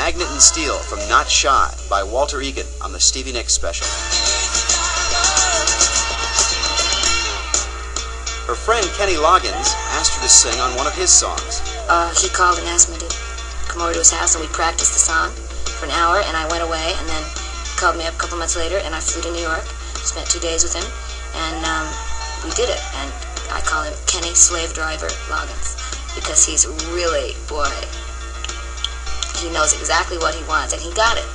Magnet and Steel from Not Shy by Walter Egan on the Stevie Nicks special. Her friend Kenny Loggins asked her to sing on one of his songs. He called and asked me to come over to his house, and we practiced the song for an hour, and I went away, and then he called me up a couple months later, and I flew to New York, spent 2 days with him, and we did it. And I call him Kenny Slave Driver Loggins, because he's really, boy, he knows exactly what he wants, and he got it.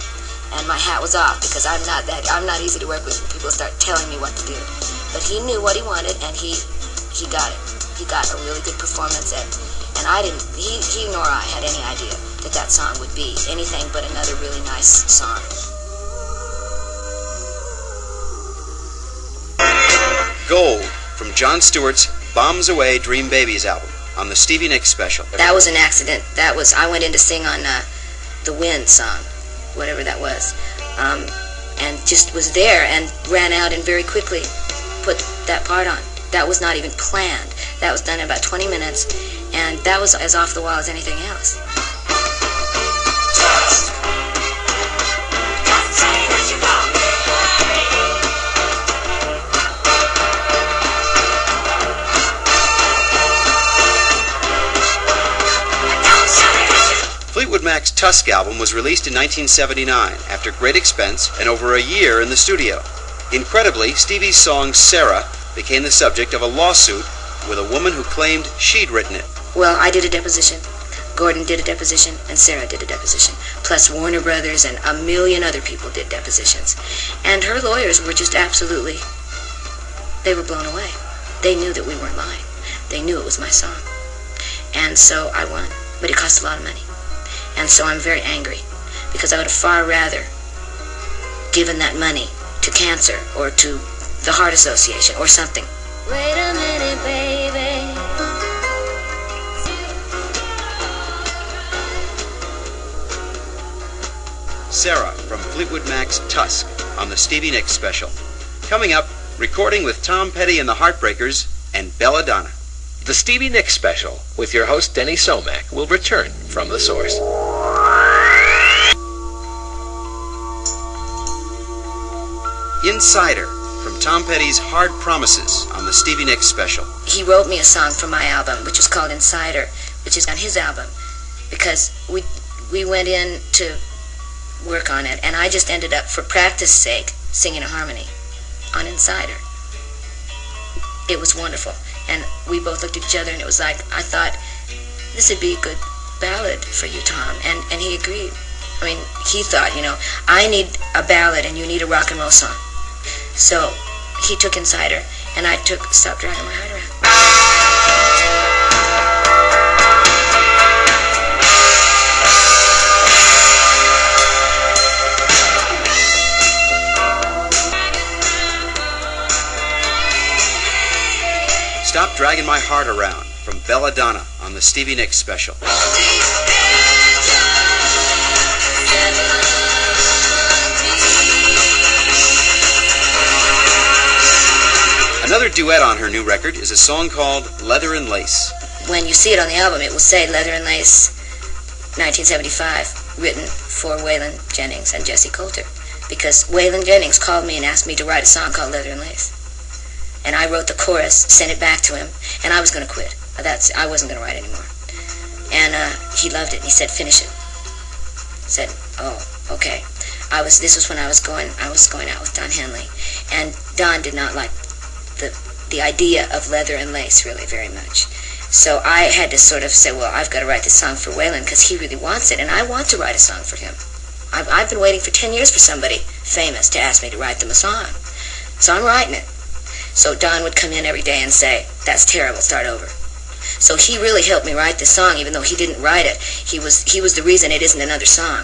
And my hat was off, because I'm not easy to work with when people start telling me what to do. But he knew what he wanted, and he got it. He got a really good performance, and I didn't. He nor I had any idea that song would be anything but another really nice song. Gold from Jon Stewart's Bombs Away Dream Babies album on the Stevie Nicks special. That was an accident. I went in to sing on the Wind song, whatever that was, and just was there and ran out and very quickly put that part on. That was not even planned. That was done in about 20 minutes, and that was as off the wall as anything else. Fleetwood Mac's Tusk album was released in 1979 after great expense and over a year in the studio. Incredibly, Stevie's song Sarah became the subject of a lawsuit with a woman who claimed she'd written it. Well, I did a deposition, Gordon did a deposition, and Sarah did a deposition. Plus Warner Brothers and a million other people did depositions. And her lawyers were just absolutely, they were blown away. They knew that we weren't lying. They knew it was my song. And so I won, but it cost a lot of money. And so I'm very angry, because I would have far rather given that money to cancer or to the Heart Association or something. Wait a minute, baby. Sarah from Fleetwood Mac's Tusk on the Stevie Nicks special. Coming up, recording with Tom Petty and the Heartbreakers and Belladonna. The Stevie Nicks special with your host Denny Somack will return from the source. Insider from Tom Petty's Hard Promises on the Stevie Nicks special. He wrote me a song for my album, which was called Insider, which is on his album, because we went in to work on it, and I just ended up, for practice sake, singing a harmony on Insider. It was wonderful, and we both looked at each other, and it was like, I thought, this would be a good ballad for you, Tom, and he agreed. I mean, he thought, I need a ballad and you need a rock and roll song. So he took Insider, and I took Stop Dragging My Heart Around. Stop Dragging My Heart Around from Belladonna on the Stevie Nicks special. Another duet on her new record is a song called Leather and Lace. When you see it on the album, it will say Leather and Lace, 1975, written for Waylon Jennings and Jesse Coulter, because Waylon Jennings called me and asked me to write a song called Leather and Lace. And I wrote the chorus, sent it back to him, and I was going to quit. I wasn't going to write anymore. And he loved it, and he said, finish it. I said, oh, okay. This was when I was going out with Don Henley, and Don did not like the idea of leather and lace really very much. So I had to sort of say, well, I've got to write this song for Waylon because he really wants it, and I want to write a song for him. I've been waiting for 10 years for somebody famous to ask me to write them a song. So I'm writing it. So Don would come in every day and say, that's terrible, start over. So he really helped me write this song, even though he didn't write it. He was the reason it isn't another song.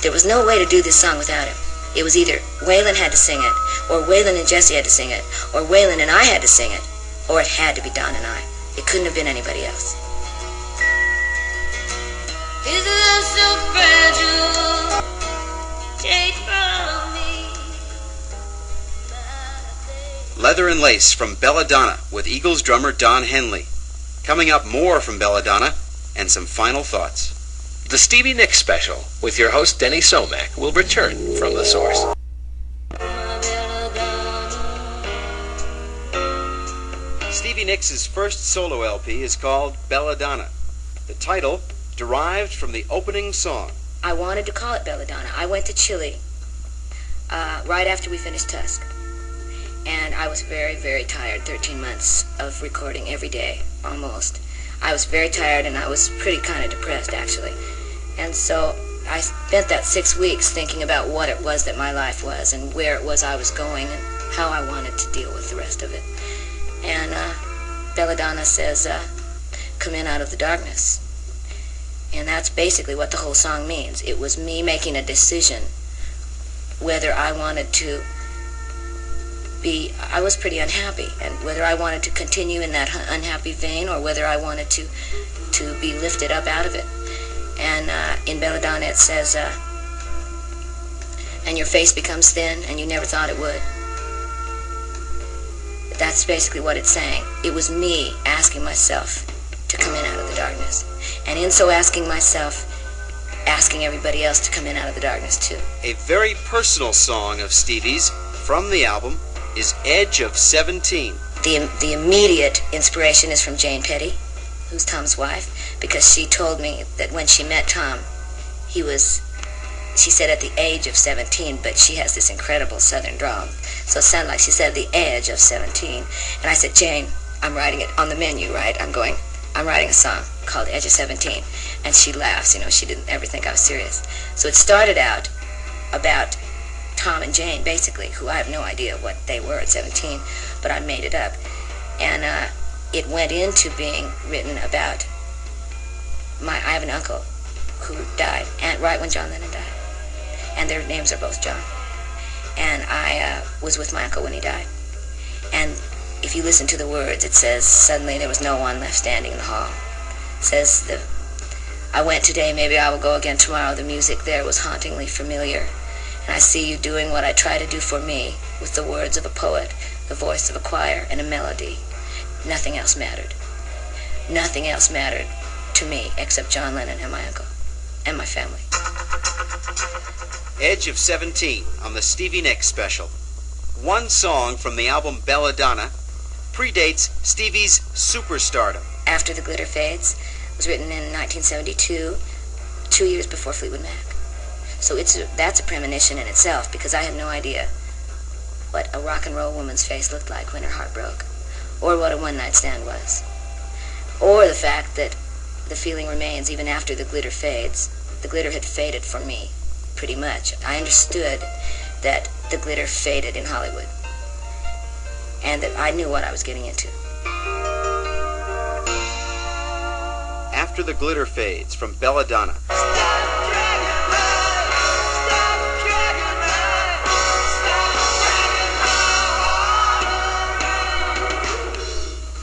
There was no way to do this song without him. It was either Waylon had to sing it, or Waylon and Jesse had to sing it, or Waylon and I had to sing it, or it had to be Don and I. It couldn't have been anybody else. Is love so fragile? Take from me. Leather and Lace from Belladonna with Eagles drummer Don Henley. Coming up, more from Belladonna and some final thoughts. The Stevie Nicks Special with your host Denny Somack will return from the source. Stevie Nicks' first solo LP is called Belladonna. The title derived from the opening song. I wanted to call it Belladonna. I went to Chile right after we finished Tusk. And I was very, very tired, 13 months of recording every day, almost. I was very tired and I was pretty kind of depressed, actually. And so I spent that 6 weeks thinking about what it was that my life was and where it was I was going and how I wanted to deal with the rest of it. And Belladonna says, come in out of the darkness. And that's basically what the whole song means. It was me making a decision whether I wanted to I was pretty unhappy, and whether I wanted to continue in that unhappy vein or whether I wanted to be lifted up out of it. And in Belladonna it says, and your face becomes thin and you never thought it would. That's basically what it's saying. It was me asking myself to come in out of the darkness. And in so asking myself, asking everybody else to come in out of the darkness too. A very personal song of Stevie's from the album is Edge of 17. The immediate inspiration is from Jane Petty, who's Tom's wife, because she told me that when she met Tom, she said at the age of 17, but she has this incredible southern drawl. So it sounded like she said the edge of 17. And I said, Jane, I'm writing it on the menu, right? I'm writing a song called Edge of 17. And she laughs, she didn't ever think I was serious. So it started out about Tom and Jane, basically, who I have no idea what they were at 17, but I made it up. And it went into being written about I have an uncle who died, and right when John Lennon died. And their names are both John. And I was with my uncle when he died. And if you listen to the words, it says, suddenly there was no one left standing in the hall. It says, I went today, maybe I will go again tomorrow. The music there was hauntingly familiar. And I see you doing what I try to do for me, with the words of a poet, the voice of a choir, and a melody. Nothing else mattered. Nothing else mattered to me except John Lennon and my uncle, and my family. Edge of 17 on the Stevie Nicks Special. One song from the album Belladonna predates Stevie's superstardom. After the Glitter Fades was written in 1972, 2 years before Fleetwood Mac. So that's a premonition in itself, because I had no idea what a rock and roll woman's face looked like when her heart broke, or what a one-night stand was, or the fact that the feeling remains even after the glitter fades. The glitter had faded for me, pretty much. I understood that the glitter faded in Hollywood, and that I knew what I was getting into. After the Glitter Fades from Belladonna.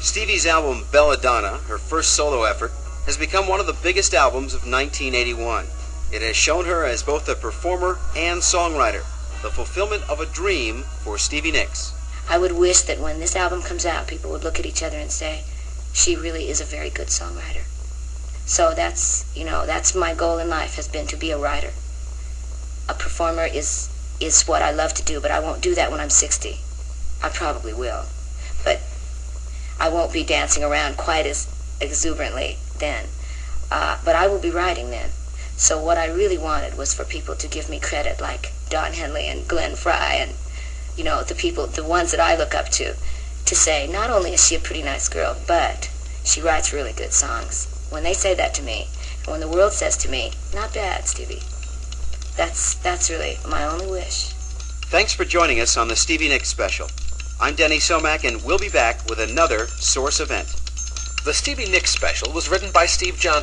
Stevie's album Belladonna, her first solo effort, has become one of the biggest albums of 1981. It has shown her as both a performer and songwriter, the fulfillment of a dream for Stevie Nicks. I would wish that when this album comes out, people would look at each other and say, she really is a very good songwriter. So that's my goal in life, has been to be a writer. A performer is what I love to do, but I won't do that when I'm 60. I probably will. But I won't be dancing around quite as exuberantly then. But I will be writing then. So what I really wanted was for people to give me credit, like Don Henley and Glenn Frey and, the ones that I look up to say, not only is she a pretty nice girl, but she writes really good songs. When they say that to me, and when the world says to me, not bad, Stevie, that's really my only wish. Thanks for joining us on the Stevie Nicks Special. I'm Denny Somack, and we'll be back with another Source event. The Stevie Nicks Special was written by Steve Johnson.